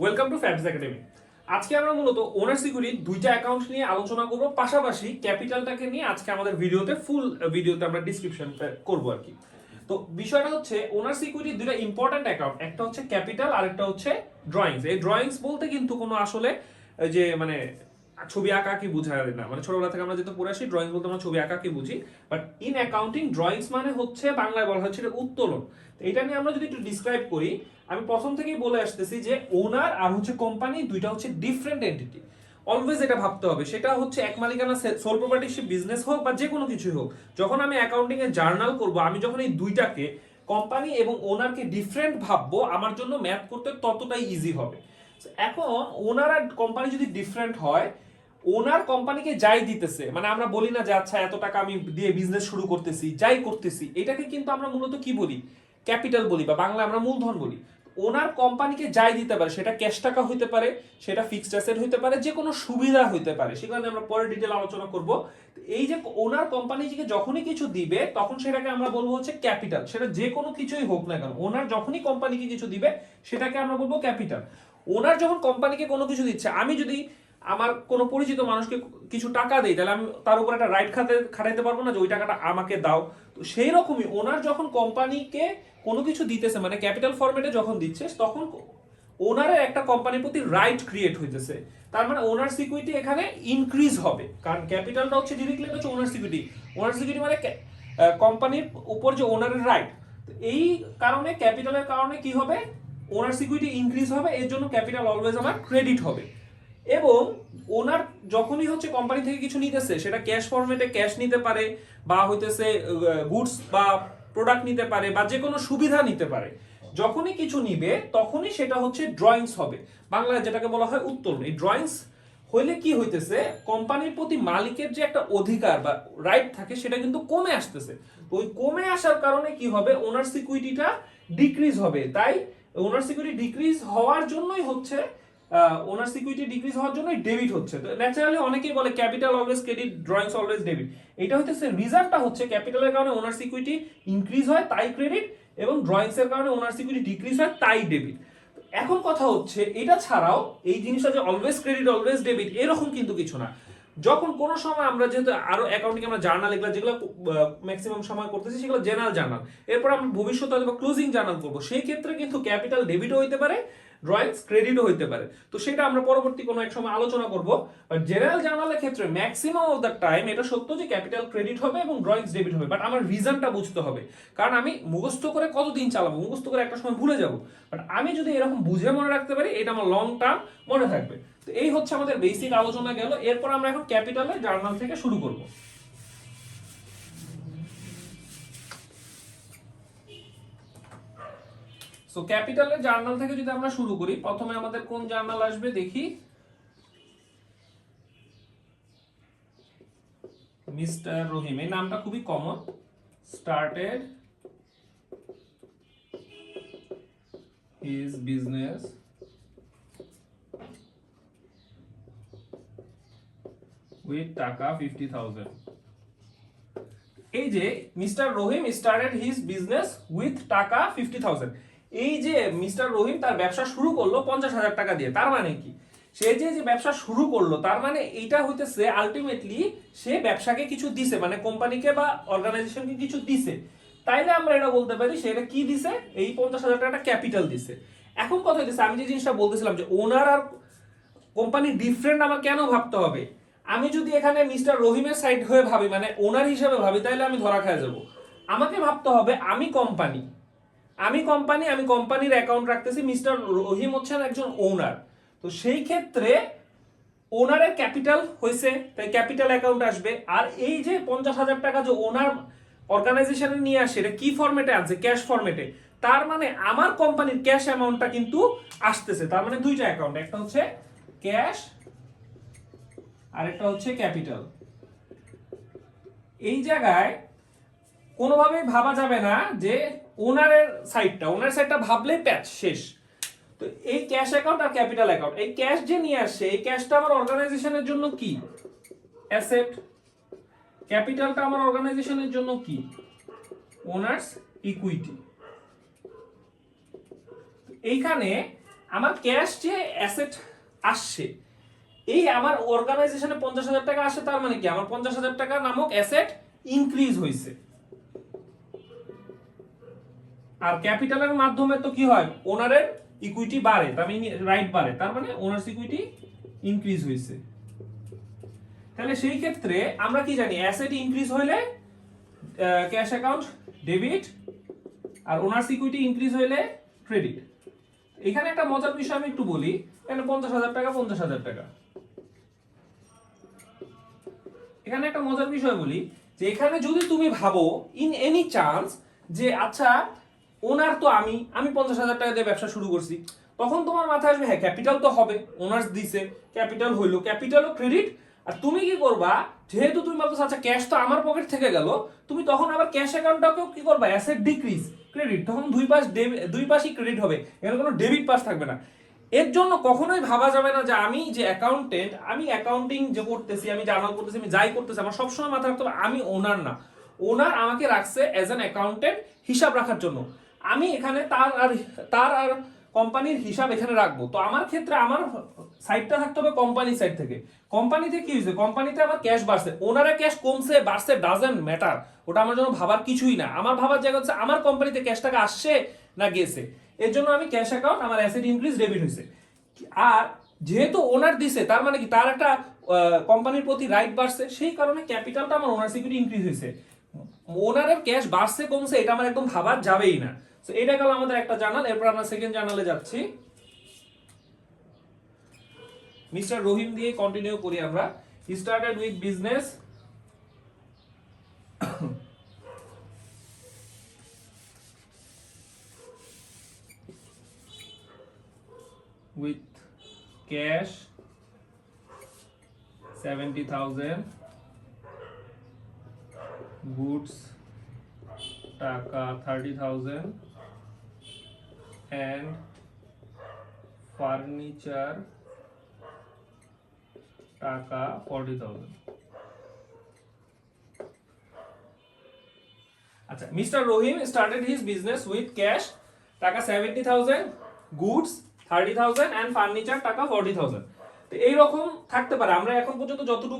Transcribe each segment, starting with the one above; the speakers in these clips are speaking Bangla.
Welcome to ফ্যাবস academy. আজকে আমরা মূলত ওনার সিকিউরিটি দুইটা অ্যাকাউন্ট নিয়ে আলোচনা করব, পাশাপাশি ক্যাপিটালটাকে নিয়ে আজকে আমাদের ফুল ভিডিওতে আমরা ডিসক্রিপশন করব আর কি। তো বিষয়টা হচ্ছে ওনার সিকিউরিটি দুইটা ইম্পর্টেন্ট অ্যাকাউন্ট, একটা হচ্ছে ক্যাপিটাল আর একটা হচ্ছে ড্রয়িংস। এই ড্রয়িংস বলতে কিন্তু কোনো আসলে যে মানে ছবি আঁকা কি বোঝায় না, মানে ছোটবেলা থেকে আমরা যেহেতু পড়ে আসি ড্রয়িং বলতে আমরা ছবি আঁকা কি বুঝি, বাট ইন অ্যাকাউন্টিং ড্রয়িংস মানে হচ্ছে বাংলায় বলা হচ্ছে উত্তোলন। এটা নিয়ে আমরা যদি একটু ডিসক্রাইব করি, আমি প্রথম থেকেই বলে আসতেছি যে ওনার আর হচ্ছে কোম্পানি দুইটা হচ্ছে ডিফারেন্ট এন্টিটি। অলওয়েজ এটা ভাবতে হবে, সেটা হচ্ছে এক মালিকানা সোল প্রপার্টিশিপ বিজনেস হোক বা যে কোনো কিছুই হোক, যখন আমি অ্যাকাউন্টিং এ জার্নাল করব, আমি যখন এই দুইটাকে কোম্পানি এবং ওনারকে ডিফারেন্ট ভাববো, আমার জন্য ম্যাথ করতে ততটাই ইজি হবে। এখন ওনার আর কোম্পানি যদি ডিফারেন্ট হয়, ওনার কোম্পানিকে যাই দিতেছে, মানে আমরা বলি না যে আচ্ছা এত টাকা আমি দিয়ে বিজনেস শুরু করতেছি, যাই করতেছি, এটাকে কিন্তু আমরা মূলত কি বলি, ক্যাপিটাল বলি, বা বাংলা আমরা মূলধন বলি। ওনার কোম্পানিকে যাই দিতে পারে, সেটা ক্যাশ টাকা হইতে পারে, সেটা ফিক্সড অ্যাসেট হইতে পারে, যে কোনো সুবিধা হইতে পারে, সেখানে আমরা পরে ডিটেল আলোচনা করব। এই যে ওনার কোম্পানিকে যখনই কিছু দিবে, তখন সেটাকে আমরা বলবো হচ্ছে ক্যাপিটাল। সেটা যে কোনো কিছুই হোক না কেন, ওনার যখনই কোম্পানিকে কিছু দিবে সেটাকে আমরা বলবো ক্যাপিটাল। ওনার যখন কোম্পানিকে কোনো কিছু দিচ্ছে, আমি যদি আমার কোনো পরিচিত মানুষকে কিছু টাকা দেই, তাহলে আমি তার উপর একটা রাইট খাটাইতে পারবো না যে ওই টাকাটা আমাকে দাও। তো সেই রকমই ওনার যখন কোম্পানিকে কোনো কিছু দিতেছে, মানে ক্যাপিটাল ফরম্যাটে যখন দিচ্ছে, তখন ওনারের একটা কোম্পানির প্রতি রাইট ক্রিয়েট হইতেছে। তার মানে ওনার সিকিউরিটি এখানে ইনক্রিজ হবে, কারণ ক্যাপিটালটা হচ্ছে ডিরেক্টলি হচ্ছে ওনার সিকিউরিটি। ওনার সিকিউরিটি মানে কোম্পানির উপর যে ওনারের রাইট। এই কারণে ক্যাপিটালের কারণে কি হবে, ওনার সিকিউরিটি ইনক্রিজ হবে, এর জন্য ক্যাপিটাল অলওয়েজ আমার ক্রেডিট হবে। এবং ওনার যখনই হচ্ছে কোম্পানি থেকে কিছু নিতেছে, সেটা ক্যাশ ফরম্যাটে ক্যাশ নিতে পারে, বা হইতেছে গুডস বা প্রোডাক্ট নিতে পারে, বা যে কোনো সুবিধা নিতে পারে। যখনই কিছু নিবে তখনই সেটা হচ্ছে ড্রয়িংস হবে, বাংলায় যেটাকে বলা হয় উত্তোলন। এই ড্রয়িংস হইলে কি হইতেছে, কোম্পানির প্রতি মালিকের যে একটা অধিকার বা রাইট থাকে, সেটা কিন্তু কমে আসতেছে। তো ওই কমে আসার কারণে কি হবে, ওনার সিকিউরিটিটা ডিক্রিজ হবে। তাই ওনার সিকিউরিটি ডিক্রিজ হওয়ার জন্যই হচ্ছে ওনার সিকিউরিটি ডিক্রিজ হওয়ার জন্য ডেবিট হচ্ছে। তো ন্যাচারালি অনেকেই বলে capital always credit, drawings always debit. এটা হচ্ছে রিজনটা হচ্ছে ক্যাপিটালের কারণে ওনার সিকিউরিটি ইনক্রিজ হয় তাই ক্রেডিট, এবং ড্রয়িংস এর কারণে ওনার সিকিউরিটি ডিক্রিজ হয় তাই ডেবিট। এখন কথা হচ্ছে এটা ছাড়াও এই জিনিসটা যে অলওয়েজ ক্রেডিট অলওয়েজ ডেবিট এরকম কিন্তু কিছু না। যখন কোনো সময় আমরা যেহেতু আরো অ্যাকাউন্টিং আমরা জার্নাল এগুলো যেগুলো ম্যাক্সিমাম সময় করতেছি, সেগুলো জেনারেল জার্নাল, এরপর আমরা ভবিষ্যতে হয়তো ক্লোজিং জার্নাল করবো, সেই ক্ষেত্রে কিন্তু ক্যাপিটাল ডেবিটও হইতে পারে, ড্রয়িংস ক্রেডিটও হইতে পারে। তো সেটা আমরা পরবর্তী কোনো এক সময় আলোচনা করব। বাট জেনারেল জার্নালের ক্ষেত্রে ম্যাক্সিমাম অফ দ্য টাইম এটা সত্য যে ক্যাপিটাল ক্রেডিট হবে এবং ড্রয়িংস ডেবিট হবে। বাট আমার রিজনটা বুঝতে হবে, কারণ আমি মুখস্থ করে কতদিন চালাবো, মুখস্থ করে একটা সময় ভুলে যাব। বাট আমি যদি এরকম বুঝে মনে রাখতে পারি, এটা আমার লং টার্ম মনে থাকবে। তো এই হচ্ছে আমাদের বেসিক আলোচনা গেল। এরপর আমরা এখন ক্যাপিটালের জার্নাল থেকে শুরু করব। সো ক্যাপিটালের জার্নাল থেকে যদি আমরা শুরু করি, প্রথমে আমাদের কোন জার্নাল আসবে দেখি, মিস্টার রহিম, এই নামটা খুবই common. Started his business with টাকা 50,000। এই যে mister Rahim started his business with টাকা 50,000, এই যে মিস্টার রহিম তার ব্যবসা শুরু করলো 50,000 টাকা দিয়ে, তার মানে কি, সে যে যে ব্যবসা শুরু করলো, তার মানে এইটা হইতেছে আলটিমেটলি সে ব্যবসাকে কিছু দিছে, মানে কোম্পানিকে বা অর্গানাইজেশনকে কিছু দিছে। তাইলে আমরা এটা বলতে পারি সে এটা কি দিছে, এই 50,000 টাকাটা ক্যাপিটাল দিছে। এখন কথা হইতেছে, আমি যে জিনিসটা বলতেছিলাম যে ওনার আর কোম্পানি ডিফারেন্ট, আমার কেন ভাবতে হবে, আমি যদি এখানে মিস্টার রহিমের সাইড হয়ে ভাবি, মানে ওনার হিসাবে ভাবি, তাহলে আমি ধরা খেয়ে যাব। আমাকে ভাবতে হবে আমি কোম্পানি, আমি কোম্পানির অ্যাকাউন্ট রাখতেছি, মিস্টার রহিম হচ্ছেন একজন ওনার। তো সেই ক্ষেত্রে ওনারের ক্যাপিটাল হয়েছে, তাই ক্যাপিটাল অ্যাকাউন্ট আসবে। আর এই যে 50,000 টাকা যে ওনার অর্গানাইজেশনে নিয়ে আসে, এটা কি ফরম্যাটে আছে, ক্যাশ ফরম্যাটে। তার মানে আমার কোম্পানির ক্যাশ অ্যামাউন্টটা কিন্তু আসতেছে। তার মানে দুইটা অ্যাকাউন্ট, একটা হচ্ছে ক্যাশ আর একটা হচ্ছে ক্যাপিটাল। এই জায়গায় কোনোভাবেই ভাবা যাবে না যে ওনার সাইডটা ভাবলেই প্যাচ শেষ। তো এই ক্যাশ অ্যাকাউন্ট আর ক্যাপিটাল অ্যাকাউন্ট, এই ক্যাশ যে নিয়ে আসছে, এই ক্যাশটা আমার অর্গানাইজেশনের জন্য কি, অ্যাসেট। ক্যাপিটালটা আমার অর্গানাইজেশনের জন্য কি, ওনার্স ইকুইটি। এইখানে আমার ক্যাশ যে অ্যাসেট আসছে, এই আমার অর্গানাইজেশনে 50,000 টাকা আসে, তার মানে কি আমার 50,000 টাকা নামক অ্যাসেট ইনক্রিজ হয়েছে। আর ক্যাপিটালের মাধ্যমে তো কি হয়, ওনারের ইকুইটি বাড়ে, তার মানে রাইট বাড়ে, তার মানে ওনার্স ইকুইটি ইনক্রিজ হয়েছে। তাহলে সেই ক্ষেত্রে আমরা কি জানি, অ্যাসেট ইনক্রিজ হইলে ক্যাশ অ্যাকাউন্ট ডেবিট, আর ওনার্স ইকুইটি ইনক্রিজ হইলে ক্রেডিট। এখানে একটা মজার বিষয় আমি একটু বলি, এখানে 50,000 টাকা 50,000 টাকা, এখানে একটা মজার বিষয় বলি যে এখানে যদি তুমি ভাবো ইন এনি চান্স যে আচ্ছা ওনার তো আমি 50,000 টাকা দিয়ে ব্যবসা শুরু করছি, তখন তোমার মাথায় আসবে হ্যাঁ ক্যাপিটাল তো হবে, ওনার্স দিছে, ক্যাপিটাল হইলো, ক্যাপিটালও ক্রেডিট। আর তুমি কি করবা, যেহেতু তুমি ভাবছো আচ্ছা ক্যাশ তো আমার পকেট থেকে গেল, তুমি তখন আবার ক্যাশ অ্যাকাউন্টটাকেও কি করবা, অ্যাসেট ডিক্রিজ ক্রেডিট, তখন দুই পাশই ক্রেডিট হবে, এখানে কোনো ডেবিট পাস থাকবে না। এর জন্য কখনোই ভাবা যাবে না যে আমি যে অ্যাকাউন্টেন্ট, আমি অ্যাকাউন্টিং যে করতেছি, আমি জার্নাল করতেছি, আমি যাই করতেছি, আমার সবসময় মাথায় রাখতে হবে আমি ওনার না, ওনার আমাকে রাখছে অ্যাজ অ্যান অ্যাকাউন্টেন্ট হিসাব রাখার জন্য। আমি এখানে তার আর কোম্পানির হিসাব এখানে রাখবো। তো আমার ক্ষেত্রে আমার সাইডটা থাকতে হবে কোম্পানি সাইড থেকে। কোম্পানিতে কি হয়েছে, কোম্পানিতে আমার ক্যাশ বাড়ছে, ওনারা ক্যাশ কমছে বাড়ছে ডাজন্ট ম্যাটার, ওটা আমার জন্য ভাবার কিছুই না। আমার ভাবার জায়গা হচ্ছে আমার কোম্পানিতে ক্যাশ টাকা আসছে না গেছে, এর জন্য আমি ক্যাশ অ্যাকাউন্ট আমার অ্যাসেট ইনক্রিজ ডেবিট হয়েছে। আর যেহেতু ওনার দিছে, তার মানে কি তার একটা কোম্পানির প্রতি রাইট বাড়ছে, সেই কারণে ক্যাপিটালটা আমার ওনার সিকিউরিটি ইনক্রিজ হয়েছে। ওনারের ক্যাশ বাড়ছে কমছে এটা আমার একদম ভাবার যাবেই না। সো এটা গেল আমাদের একটা জার্নাল। এরপর আমরা সেকেন্ড জার্নালে যাচ্ছি। মিস্টার রহিম দিয়ে কন্টিনিউ করি আমরা। He started with business with cash 70,000, goods টাকা 30,000 and furniture টাকা 40,000। আচ্ছা, mister Rahim started his business with cash টাকা 70,000, গুডস 30,000 এন্ড ফার্নিচার টাকা 40,000। তো এইরকম থাকতে পারে। আমরা এখন পর্যন্ত যতটুকু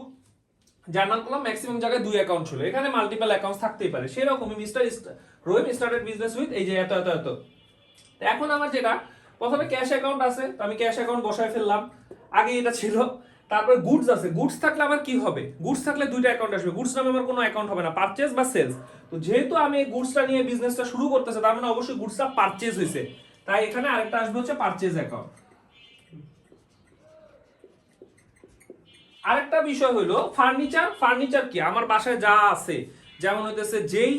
জার্নাল করলাম ম্যাক্সিমাম জায়গায় দুই অ্যাকাউন্ট ছিল, এখানে মাল্টিপল অ্যাকাউন্টস থাকতেই পারে। সেরকমই mister Rahim started business with এই যে এত এত এত। এখন আমার যেটা প্রথমে ক্যাশ অ্যাকাউন্ট আছে, তো আমি ক্যাশ অ্যাকাউন্ট বসায় ফেললাম, আগে এটা ছিল। তারপরে গুডস আছে, গুডস থাকলে আমার কি হবে, গুডস থাকলে দুইটা অ্যাকাউন্ট আসবে, গুডস নামে আমার কোনো অ্যাকাউন্ট হবে না, পারচেজ বা সেলস। তো যেহেতু আমি এই গুডসটা নিয়ে বিজনেসটা শুরু করতেছে, তার মানে অবশ্যই গুডসটা পারচেজ হয়েছে, তাই এখানে আরেকটা আসবে হচ্ছে পারচেজ অ্যাকাউন্ট। আরেকটা বিষয় হলো ফার্নিচার। ফার্নিচার কি আমার বাসায় যা আছে, যেমন হইতেছে যেই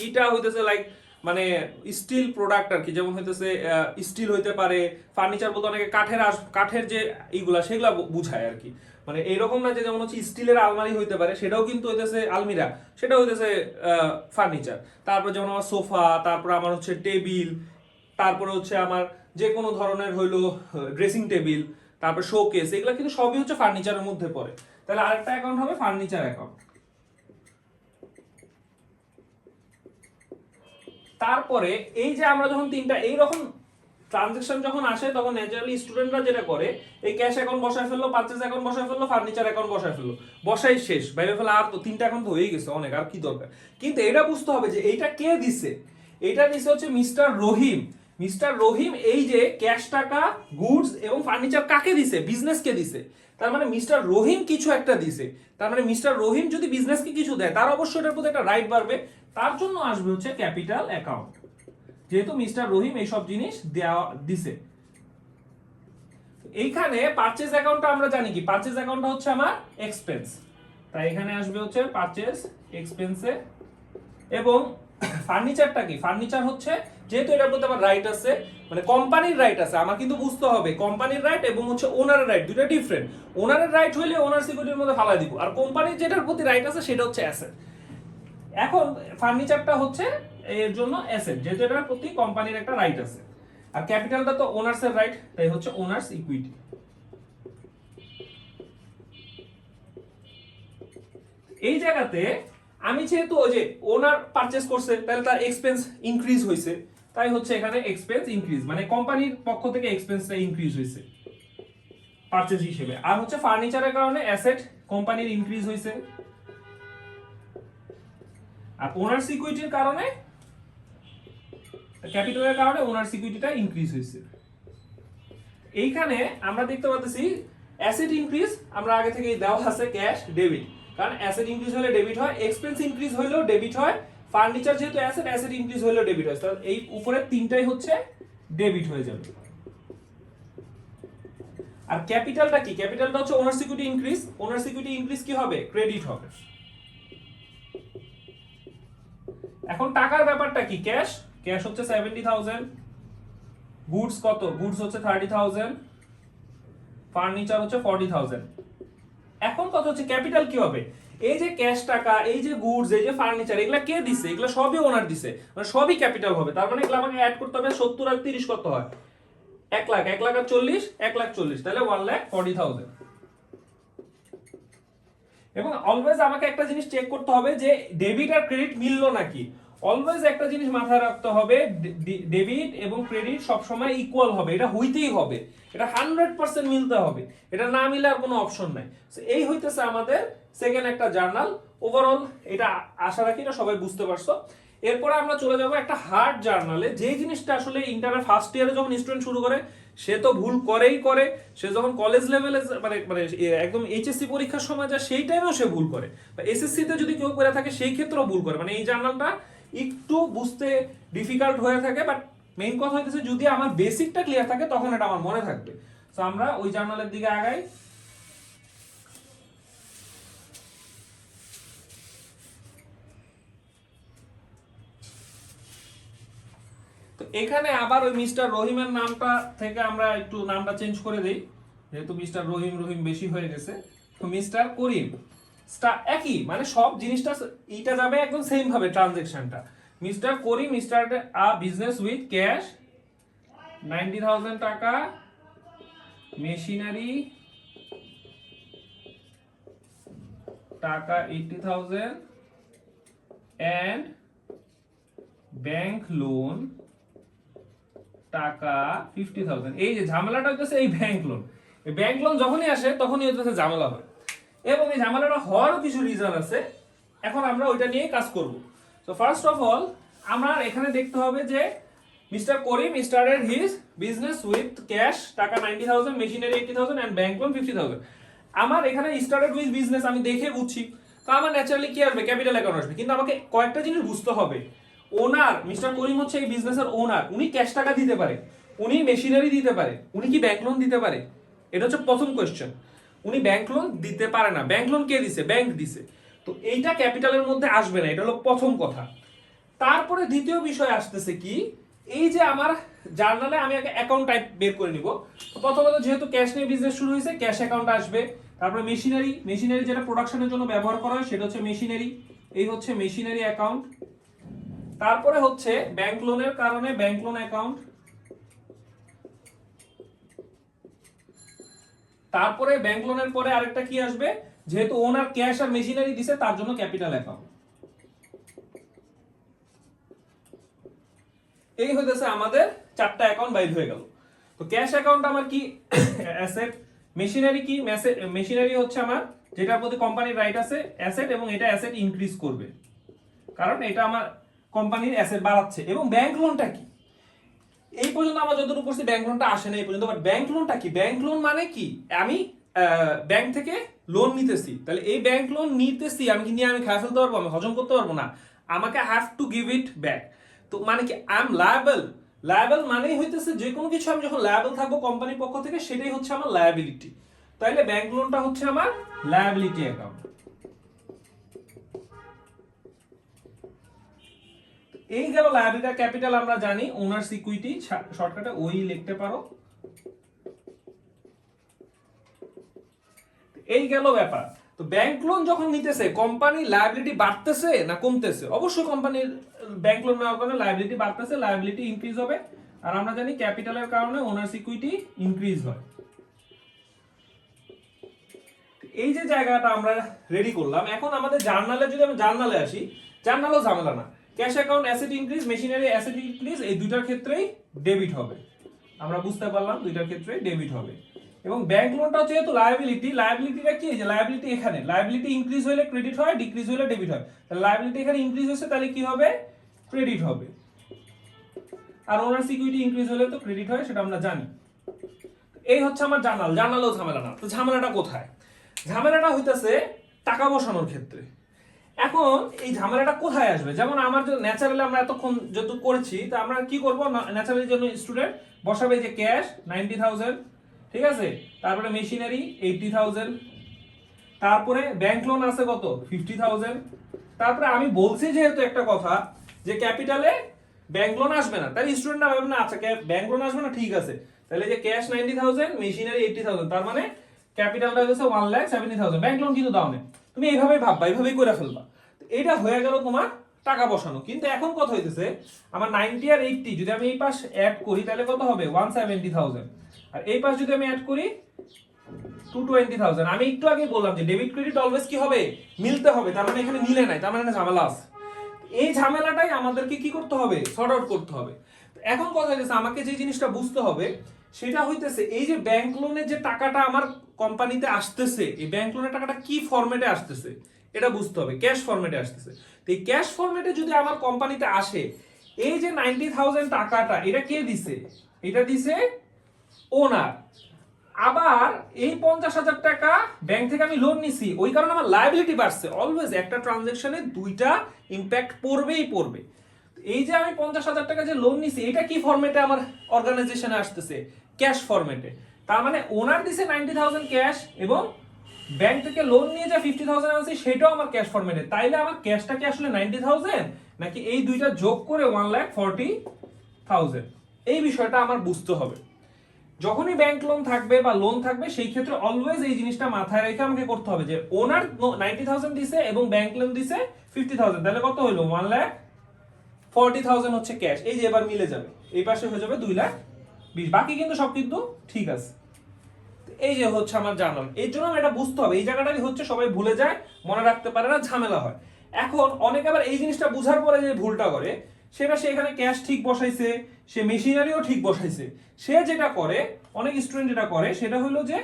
ইটা হইতেছে লাইক মানে স্টিল প্রোডাক্ট আর কি, যেমন হইতেছে স্টিল হইতে পারে, ফার্নিচার বলতে অনেকে কাঠের যে এইগুলা সেগুলা বুঝায় আর কি। মানে এইরকম না যে যেমন হচ্ছে স্টিলের আলমারি হইতে পারে, সেটাও কিন্তু হইতেছে আলমিরা, সেটা হইতেছে ফার্নিচার। তারপর যেমন আমার সোফা, তারপর আমার হচ্ছে টেবিল, তারপরে হচ্ছে আমার যে কোনো ধরনের হইলো ড্রেসিং টেবিল, তারপর শোকেস, এগুলো কিন্তু সবই হচ্ছে ফার্নিচারের মধ্যে পড়ে। তাহলে আরেকটা অ্যাকাউন্ট হবে ফার্নিচার অ্যাকাউন্ট। তারপরে এই যে আমরা যখন তিনটা এইরকম ট্রানজাকশন যখন আসে, তখন ন্যাচারালি স্টুডেন্টরা যেটা করে এই ক্যাশ অ্যাকাউন্ট বসায় ফেললো, পারচেজ অ্যাকাউন্ট বসায় ফেললো, ফার্নিচার অ্যাকাউন্ট বসায় ফেললো, বসাই শেষ, ভাইবে ফেলে আর তো তিনটা অ্যাকাউন্ট তো হয়ে গেছে, অনেক আর কি দরকার। কিন্তু এটা বুঝতে হবে যে এইটা কে দিছে, এটা দিছে হচ্ছে মিস্টার রহিম। মিস্টার রহিম এই যে ক্যাশ টাকা, গুডস এবং ফার্নিচার কাকে দিছে, বিজনেসকে দিছে। তার মানে মিস্টার রহিম কিছু একটা দিছে, তার মানে মিস্টার রহিম যদি বিজনেসকে কিছু দেয়, তার অবশ্যই এটার প্রতি একটা রাইট বাড়বে, তার জন্য আসবে হচ্ছে ক্যাপিটাল অ্যাকাউন্ট, যেহেতু মিস্টার রহিম এই সব জিনিস দেওয়া দিছে। এইখানে পারচেজ অ্যাকাউন্টটা আমরা জানি কি, পারচেজ অ্যাকাউন্টটা হচ্ছে আমার এক্সপেন্স, তাই এখানে আসবে হচ্ছে পারচেজ এক্সপেন্সে। এবং ফার্নিচারটা কি, ফার্নিচার হচ্ছে যেহেতু এটার প্রতি আমার রাইট আছে, মানে কোম্পানির রাইট আছে, আমার কিন্তু বুঝতে হবে কোম্পানির রাইট এবং হচ্ছে ওনারের রাইট দুটো ডিফারেন্ট। ওনারের রাইট হইলে ওনার সিকিউরিটির মধ্যে ফালাই দিব, আর কোম্পানির যেটার প্রতি রাইট আছে সেটা হচ্ছে অ্যাসেট। এখন ফার্নিচারটা হচ্ছে এর জন্য অ্যাসেট, যেহেতু এটার প্রতি কোম্পানির একটা রাইট আছে, আর ক্যাপিটালটা তো ওনার্স এর রাইট, তাই হচ্ছে ওনার্স ইকুইটি। এই জায়গাতে আমি যেহেতু ওই যে ওনার পারচেজ করছে, তাহলে তার এক্সপেন্স ইনক্রিজ হয়েছে, তাই হচ্ছে এখানে এক্সপেন্স ইনক্রিজ, মানে কোম্পানির পক্ষ থেকে এক্সপেন্সটা ইনক্রিজ হয়েছে পারচেজ হিসেবে। আর হচ্ছে ফার্নিচারের কারণে অ্যাসেট কোম্পানির ইনক্রিজ হয়েছে, আর ওনার সিকিউরিটির কারণে ক্যাপিটালের কারণে ওনার সিকিউরিটিটা ইনক্রিজ হয়েছে। এইখানে আমরা দেখতে পাচ্ছি অ্যাসেট ইনক্রিজ আমরা আগে থেকেই দেওয়া আছে ক্যাশ ডেবিট, কারণ অ্যাসেট ইনক্রিজ হলে ডেবিট হয়, এক্সপেন্স ইনক্রিজ হলেও ডেবিট হয়, ফার্নিচার যেহেতু অ্যাসেট, অ্যাসেট ইনক্রিজ হলেও ডেবিট হয়, তাহলে এই উপরে তিনটাই হচ্ছে ডেবিট হয়ে যাবে। আর ক্যাপিটালটা কি? ক্যাপিটালটা হচ্ছে ওনার সিকিউরিটি ইনক্রিজ, ওনার সিকিউরিটি ইনক্রিজ কি হবে? ক্রেডিট হবে। এখন টাকার ব্যাপারটা কি? ক্যাশ, ক্যাশ হচ্ছে 70,000, গুডস কত? গুডস হচ্ছে 30,000, ফার্নিচার হচ্ছে 40,000। এখন কথা হচ্ছে ক্যাপিটাল কি হবে? এই যে ক্যাশ টাকা, এই যে গুডস, এই যে ফার্নিচার, এগুলা কে দিছে? এগুলা সবই ওনার দিছে, মানে সবই ক্যাপিটাল হবে। তার মানে এগুলা আমাকে অ্যাড করতে হবে 70 আর 30 কত হয়? 1 লাখ, 1 লাখ আর 40, 1 লাখ 40, তাহলে 1,40,000। এবং অলওয়েজ আমাকে একটা জিনিস চেক করতে হবে যে ডেবিট আর ক্রেডিট মিললো নাকি। অলওয়েজ একটা জিনিস মাথায় রাখতে হবে, ডেবিট এবং ক্রেডিট সবসময় ইকুয়াল হবে, এটা হইতেই হবে, এটা 100% মিলতে হবে, এটা না মিলে আর কোনো অপশন নাই। এই হইতেছে আমাদের সেকেন্ড একটা জার্নাল। ওভারঅল এটা আশা রাখি এটা সবাই বুঝতে পারছো। এরপরে আমরা চলে যাব একটা হার্ড জার্নালে, যে জিনিসটা আসলে ইন্টারের ফার্স্ট ইয়ারে যখন স্টুডেন্ট শুরু করে সে তো ভুল করেই করে, সে যখন কলেজ লেভেলে মানে মানে একদম এইচএসসি পরীক্ষার সময় যায় সেই টাইমেও সে ভুল করে, বা এসএসসি তে যদি কেউ করে থাকে সেই ক্ষেত্রেও ভুল করে। মানে এই জার্নালটা একটু বুঝতে ডিফিকাল্ট হয়ে থাকে, বাট মেইন কথা হইতেছে যদি আমার বেসিকটা ক্লিয়ার থাকে তখন এটা আমার মনে থাকবে। তো আমরা ওই জার্নালের দিকে আগাই। তো এখানে আবার ওই মিস্টার রহিমের নামটা থেকে আমরা একটু নামটা চেঞ্জ করে দেই, যেহেতু মিস্টার রহিম রহিম বেশি হয়ে গেছে। তো মিস্টার করিম একই, মানে সব জিনিসটা এইটা যাবে একদম সেম ভাবে ট্রানজেকশনটা। Mister Karim started a business with cash 90,000 taka, machinery টাকা 80,000 and ব্যাংক লোন টাকা 50,000। এই যে ঝামেলাটা হইতেছে এই ব্যাংক লোন, এই ব্যাংক লোন যখনই আসে তখনই হইতেছে ঝামেলা হয়, এবং এই ঝামেলাটা হওয়ারও কিছু রিজন আছে। এখন আমরা ওইটা নিয়ে কাজ করব। সো ফার্স্ট অফ অল আমরা এখানে দেখতে হবে যে mister Karim started his business with cash টাকা 90,000, মেশিনারি 80,000 and ব্যাংক লোন 50,000। আমার এখানে স্টার্টেড উইথ বিজনেস আমি দেখে বুঝছি, তো আমার ন্যাচারালি কি আসবে? ক্যাপিটাল অ্যাকাউন্ট আসবে। কিন্তু আমাকে কয়েকটা জিনিস বুঝতে হবে। ওনার মিস্টার করিম হচ্ছে এই বিজনেসের ওনার, উনি ক্যাশ টাকা দিতে পারে, উনি মেশিনারি দিতে পারে, উনি কি ব্যাংক লোন দিতে পারে? এটা হচ্ছে প্রথম কোয়েশ্চেন। উনি ব্যাংক লোন দিতে পারে না। ব্যাংক লোন কে দিছে? ব্যাংক দিছে। তো এইটা ক্যাপিটালের মধ্যে আসবে না, এটা হলো প্রথম কথা। তারপরে দ্বিতীয় বিষয় আসতেছে কি, এই যে আমার জার্নালে আমি আগে অ্যাকাউন্ট টাইপ বের করে নিব। প্রথমত যেহেতু ক্যাশ নিয়ে বিজনেস শুরু হয়েছে, ক্যাশ অ্যাকাউন্ট আসবে। তারপরে মেশিনারি, মেশিনারি যেটা প্রোডাকশনের জন্য ব্যবহার করা হয় সেটা হচ্ছে মেশিনারি, এই হচ্ছে মেশিনারি অ্যাকাউন্ট। তারপরে হচ্ছে ব্যাংক লোনের কারণে ব্যাংক লোন অ্যাকাউন্ট, তারপরে ব্যাংক লোনের পরে আরেকটা কি আসবে, যেহেতু ওনার ক্যাশ আর মেশিনারি দিছে তার জন্য ক্যাপিটাল অ্যাকাউন্ট। এই হইতেছে আমাদের চারটা অ্যাকাউন্ট বাইর হয়ে গেল। তো ক্যাশ অ্যাকাউন্ট আমার কি? অ্যাসেট। মেশিনারি কি? মেশিনারি হচ্ছে আমার যেটার প্রতি কোম্পানির রাইট আছে, অ্যাসেট, এবং এটা অ্যাসেট ইনক্রিজ করবে কারণ এটা আমার কোম্পানির অ্যাসেট বাড়াচ্ছে। এবং ব্যাংক লোনটা কি? এই পর্যন্ত আমরা যতটুকু করছি ব্যাংক লোনটা আসে না এই পর্যন্ত, বাট ব্যাংক লোনটা কি? ব্যাংক লোন মানে কি? আমি ব্যাংক থেকে লোন নিতেছি, তাহলে এই ব্যাংক লোন নিতেছি আমি কি নিয়ে আমি খাওয়া ফেলতে পারবো? আমি হজম করতে পারবো না, আমাকে have to give it back. তো মানে কি আই এম লায়াবল। লায়াবল মানেই হইতেছে যে কোনো কিছু আমি যখন লায়াবল থাকবো কোম্পানির পক্ষ থেকে সেটাই হচ্ছে আমার লায়াবিলিটি। তাইলে ব্যাংক লোনটা হচ্ছে আমার লায়াবিলিটি অ্যাকাউন্ট। এই গেল লায়াবিলিটি। ক্যাপিটাল আমরা জানি ওনার্স ইকুইটি, শর্টকাটে ওই লিখতে পারো। এই গেল ব্যাপার। তো ব্যাংক লোন যখন নিতেছে কোম্পানি লায়াবিলিটি বাড়তেছে না কমতেছে? অবশ্যই কোম্পানির ব্যাংক লোন নেওয়ার কারণে লায়াবিলিটি বাড়তেছে, লায়াবিলিটি ইনক্রিজ হবে। আর আমরা জানি ক্যাপিটালের কারণে ওনার্স ইকুইটি ইনক্রিজ হয়। এই যে জায়গাটা আমরা রেডি করলাম, এখন আমাদের জার্নালে যদি আমি জার্নালে আসি, জার্নালও ঝামেলা না। Cash account asset increase, machinery asset increase, এই দুইটার ক্ষেত্রেই ডেবিট হবে। আমরা বুঝতে পারলাম দুইটার ক্ষেত্রে ডেবিট হবে। এবং ব্যাংক লোনটা হচ্ছে যেহেতু লায়াবিলিটি, লায়াবিলিটিটা কি, যে লায়াবিলিটি এখানে লায়াবিলিটি ইনক্রিজ হলে ক্রেডিট হয়, ডিক্রিজ হলে ডেবিট হয়। তাহলে লায়াবিলিটি এখানে ইনক্রিজ হচ্ছে, তাহলে কি হবে, ক্রেডিট হবে। আর ওনার সিকিউরিটি ইনক্রিজ হলে তো ক্রেডিট হয়, সেটা আমরা জানি। এই হচ্ছে আমার জার্নাল। জার্নালও ঝামেলা না। তো ঝামেলাটা কোথায়? ঝামেলাটা হইতেছে টাকা বসানোর ক্ষেত্রে। এখন এই ঝামেলাটা কোথায় আসবে? যেমন আমার যে ন্যাচারালি আমরা এতক্ষণ যত করেছি, তা আমরা কি করব, ন্যাচারালি জন্য স্টুডেন্ট বসাবে যে ক্যাশ 90,000, ঠিক আছে, তারপরে মেশিনারি 80,000, তারপরে ব্যাংক লোন আছে কত 50,000, তারপরে আমি বলছি যেহেতু একটা কথা যে ক্যাপিটালে ব্যাংক লোন আসবে না, তাহলে স্টুডেন্টরা ভাবে না আচ্ছা ব্যাংক লোন আসবে না, ঠিক আছে, তাহলে যে ক্যাশ 90,000, মেশিনারি 80,000, তার মানে ক্যাপিটালটা হচ্ছে 1,70,000, ব্যাংক লোন কিন্তু দাও না। তুমি এইভাবেই ভাববা, এইভাবেই করে ফেলবা। এটা হয়ে গেল তোমার টাকা বসানো। কিন্তু এখন কত হইতেছে, আমার 90 আর 80 যদি আমি এই পাশ অ্যাড করি তাহলে কত হবে 170,000, আর এই পাশ যদি আমি অ্যাড করি 220,000। আমি একটু আগে বললাম যে ডেবিট ক্রেডিট অলওয়েজ কি হবে, মিলতে হবে, তার মানে এখানে মিলে নাই, তার মানে ঝামেলা আছে। এই ঝামেলাটাই আমাদেরকে কি করতে হবে, সর্ট আউট করতে হবে। এখন কথা হইতেছে আমাকে যে জিনিসটা বুঝতে হবে সেটা হইতেছে এই যে ব্যাংক লোনের যে টাকাটা আমার কোম্পানিতে আসতেছে, এই ব্যাংক লোনের টাকাটা কি ফরম্যাটে আসতেছে এটা বুঝতে হবে। ক্যাশ ফরম্যাটে আসতেছে। তো এই ক্যাশ ফরম্যাটে যদি আমার কোম্পানিতে আসে, এই যে 90,000 টাকাটা এটা কে দিছে, এটা দিছে ওনার। আবার এই 50,000 টাকা ব্যাংক থেকে আমি লোন নিছি, ওই কারণে আমার লায়াবিলিটি বাড়ছে। অলওয়েজ একটা ট্রানজাকশনে দুইটা ইম্প্যাক্ট পড়বেই পড়বে। এই যে আমি 50,000 টাকা যে লোন নিছি, এটা কি ফরম্যাটে আমার অর্গানাইজেশনে আসতেছে, ক্যাশ ফরম্যাটে। তার মানে ওনার দিছে 90,000 ক্যাশ, এবং ব্যাংক থেকে লোন নিয়ে যা 50,000 আনছি সেটাও আমার ক্যাশ ফরম্যাটে। তাইলে আমার ক্যাশটা কি আসলে 90,000 নাকি এই দুইটা যোগ করে 1,40,000? এই বিষয়টা আমার বুঝতে হবে। যখনই ব্যাংক লোন থাকবে বা লোন থাকবে, সেই ক্ষেত্রে অলওয়েজ এই জিনিসটা মাথায় রেখে আমাকে করতে হবে যে ওনার 90,000 দিছে এবং ব্যাংক লোন দিছে 50,000, তাহলে কত হলো 1,40,000 হচ্ছে ক্যাশ। এই যে এবার মিলে যাবে, এই পাশে হয়ে যাবে 2,20,000, বাকি কিন্তু সব কিন্তু ঠিক আছে। এই যে হচ্ছে আমার জার্নাল। এই জন্য এটা বুঝতে হবে, এই জায়গাটাই হচ্ছে সবাই ভুলে যায়, মনে রাখতে পারে না, ঝামেলা হয়। এখন অনেকে আবার এই জিনিসটা বুঝার পরে যে ভুলটা করে, সেটা সে এখানে ক্যাশ ঠিক বসাইছে, সে মেশিনারিও ঠিক বসাইছে। সে যেটা করে, অনেক স্টুডেন্ট যেটা করে সেটা হলো যে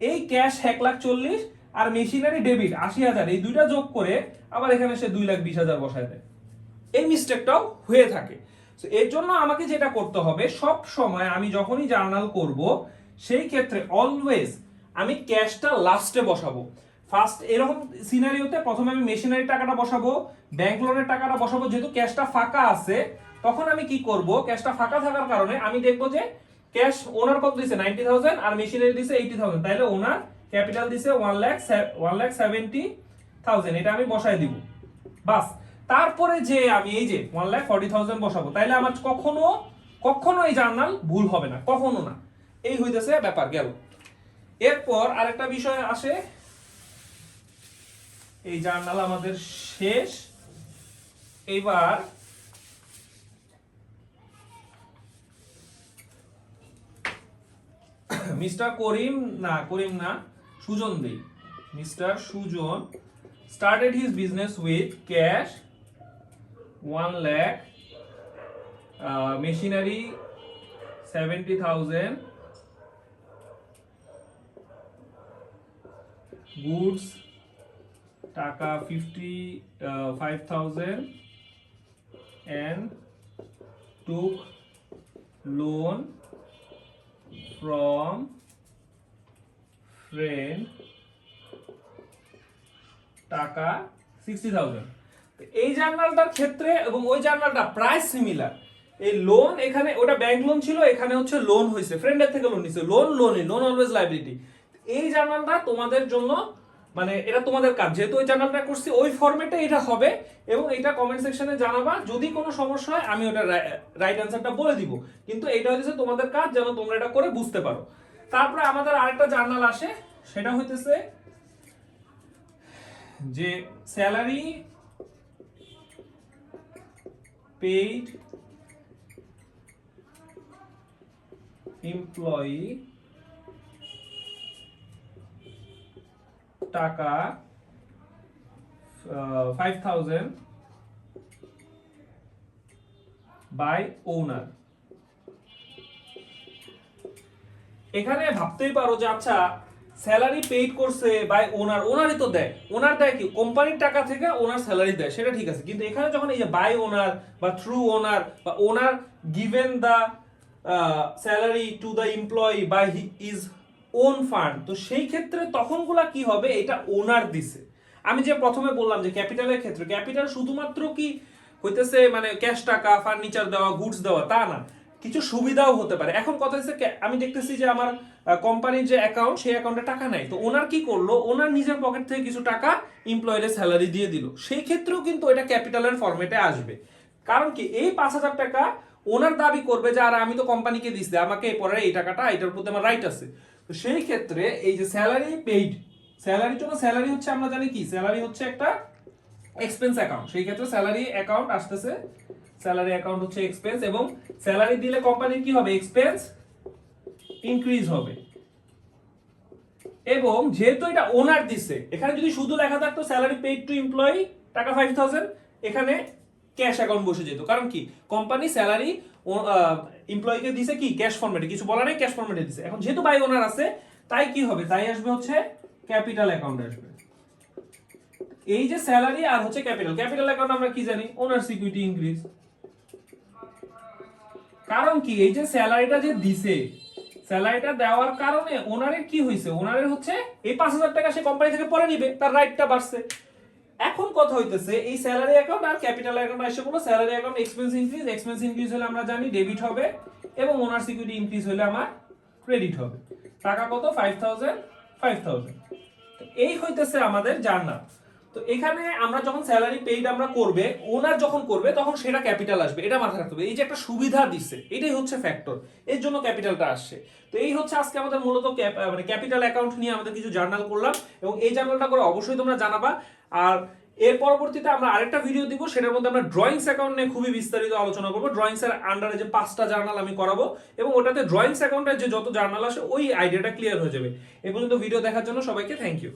এই ক্যাশ 1,40,000 আর মেশিনারি ডেবিট 80,000, এই দুইটা যোগ করে আবার এখানে সে 2,20,000 বসায় দেয়। এই মিস্টেকটাও হয়ে থাকে। তো এর জন্য আমাকে যেটা করতে হবে, সব সময় আমি যখনই জার্নাল করব সেই ক্ষেত্রে অলওয়েজ আমি ক্যাশটা লাস্টে বসাবো। ফার্স্ট এরকম সিনারিওতে প্রথমে আমি মেশিনারি টাকাটা বসাবো, ব্যাংক লোনের টাকাটা বসাবো। যেহেতু ক্যাশটা ফাঁকা আছে, তখন আমি কি করব, ক্যাশটা ফাঁকা থাকার কারণে আমি দেখবো যে ক্যাশ ওনার কত দিছে 90,000 আর মেশিনারি দিছে 80,000, তাইলে ওনার ক্যাপিটাল দিছে 1,70,000, এটা আমি বসাই দিব। বাস। তারপরে যে আমি এই যে 1,40,000 বসাবো, তাইলে আমার কখনো কখনো এই জার্নাল ভুল হবে না, কখনো না। এই হইতেছে ব্যাপার গেল। এরপর আরেকটা বিষয় আসে, এই জার্নাল আমাদের শেষ। এবার মিস্টার করিম না সুজন দেই। Mister Sujan started his business with cash 1 lakh, machinery 70,000, goods টাকা 55,000, and took loan from friend টাকা 60,000। এই জার্নালটার ক্ষেত্রে এবং ওই জার্নালটা প্রায় সিমিলার। এই লোন এখানে ওটা ব্যাংক লোন ছিল, এখানে হচ্ছে লোন হয়েছে, ফ্রেন্ডের থেকে লোন নিছে। Loan always liability. এই জার্নালটা তোমাদের জন্য, মানে এটা তোমাদের কাজ, যেহেতু ওই জার্নালটা করছি ওই ফরম্যাটে এটা হবে, এবং এটা কমেন্ট সেকশনে জানাবা। যদি কোনো সমস্যা হয় আমি ওটা রাইট অ্যান্সারটা বলে দিব, কিন্তু এটা হচ্ছে তোমাদের কাজ যেন তোমরা এটা করে বুঝতে পারো। তারপরে আমাদের আরেকটা জার্নাল আসে, সেটা হইতেছে যে স্যালারি পেইড এমপ্লয়ি টাকা 5,000 বাই ওনার। এখানে ভাবতেই পারো যে আচ্ছা স্যালারি পেইড করছে বাই ওনার, ওনারই তো দেয়, ওনার দেয় কি কোম্পানির টাকা থেকে ওনার স্যালারি দেয়, সেটা ঠিক আছে, কিন্তু এখানে যখন এই যে বাই ওনার বা থ্রু ওনার বা owner given the salary to the employee by his own fund, তো সেই ক্ষেত্রে তখনগুলা কি হবে, এটা ওনার দিছে। আমি যে প্রথমে বললাম যে ক্যাপিটালের ক্ষেত্রে ক্যাপিটাল শুধুমাত্র কি হইতেছে মানে ক্যাশ টাকা, ফার্নিচার দেওয়া, গুডস দেওয়া তা না, কিছু সুবিধাও হতে পারে। এখন কথা হচ্ছে আমি দেখতেছি যে আমার কোম্পানির যে অ্যাকাউন্ট, সেই অ্যাকাউন্টে টাকা নাই, তো ওনার কি করলো, ওনার নিজের পকেট থেকে কিছু টাকা এমপ্লয়ীদের স্যালারি দিয়ে দিল, সেই ক্ষেত্রেও কিন্তু এটা ক্যাপিটালের ফরম্যাটে আসবে। কারণ কি এই 5,000 টাকা ওনার দাবি করবে যে আর আমি তো কোম্পানিকে দিচ্ছি, আমাকে পরে এই টাকাটা, এটার প্রতি আমার রাইট আছে। তো সেই ক্ষেত্রে এই যে স্যালারি পেইড, স্যালারির জন্য স্যালারি হচ্ছে আমরা জানি কি স্যালারি হচ্ছে একটা এক্সপেন্স অ্যাকাউন্ট, সেই ক্ষেত্রে স্যালারি অ্যাকাউন্ট আসতেছে, স্যালারি অ্যাকাউন্ট হচ্ছে এক্সপেন্স, এবং স্যালারি দিলে কোম্পানির কি হবে, এক্সপেন্স ইনক্রিজ হবে। এবং যেহেতু এটা ওনার দিছে, এখানে যদি শুধু লেখা থাকতো স্যালারি পেইড টু এমপ্লয়ি টাকা 5,000, এখানে ক্যাশ অ্যাকাউন্ট বসে যেত। কারণ কি কোম্পানি স্যালারি এমপ্লয়িকে দিছে কি ক্যাশ ফরম্যাটে, কিছু বলা নেই, ক্যাশ ফরম্যাটে দিছে। এখন যেহেতু বাই ওনার আছে, তাই কি হবে, তাই আসবে হচ্ছে ক্যাপিটাল অ্যাকাউন্ট আসবে। এই যে স্যালারি আর হচ্ছে ক্যাপিটাল, ক্যাপিটাল অ্যাকাউন্ট আমরা কি জানি, ওনার সিকিউরিটি ইনক্রিজ। কারণ কি এই যে স্যালারিটা যে দিছে, স্যালারিটা দেওয়ার কারণে ওনারের কি হয়েছে, ওনারের হচ্ছে এই 5,000 টাকা সে কোম্পানি থেকে পরে নিবে, তার রাইটটা বাড়ছে। এখন কথা হইতেছে এই স্যালারি অ্যাকাউন্ট আর ক্যাপিটাল অ্যাকাউন্ট এসে বলো, salary account expense increase, expense increase হলে আমরা জানি ডেবিট হবে, এবং ওনার সিকিউরিটি ইনক্রিজ হলে আমার ক্রেডিট হবে। টাকা কত, 5,000 5,000। এই হইতেছে আমাদের জার্নাল। তো এখানে আমরা যখন স্যালারি পেইড আমরা করবে, ওনার যখন করবে তখন সেটা ক্যাপিটাল আসবে, এটা মাথায় রাখতে হবে। এই যে একটা সুবিধা দিচ্ছে, এটাই হচ্ছে ফ্যাক্টর, এর জন্য ক্যাপিটালটা আসছে। তো এই হচ্ছে আজকে আমাদের মূলত মানে ক্যাপিটাল অ্যাকাউন্ট নিয়ে আমাদের কিছু জার্নাল করলাম, এবং এই জার্নালটা করে অবশ্যই তোমরা জানাবা। আর এর পরবর্তীতে আমরা আরেকটা ভিডিও দিব, সেটার মধ্যে আমরা ড্রয়িংস অ্যাকাউন্ট নিয়ে খুবই বিস্তারিত আলোচনা করবো। ড্রয়িংস এর আন্ডারে যে 5টা জার্নাল আমি করাবো, এবং ওটাতে ড্রয়িংস অ্যাকাউন্টের যে যত জার্নাল আসে ওই আইডিয়াটা ক্লিয়ার হয়ে যাবে। এই পর্যন্ত ভিডিও দেখার জন্য সবাইকে থ্যাংক ইউ।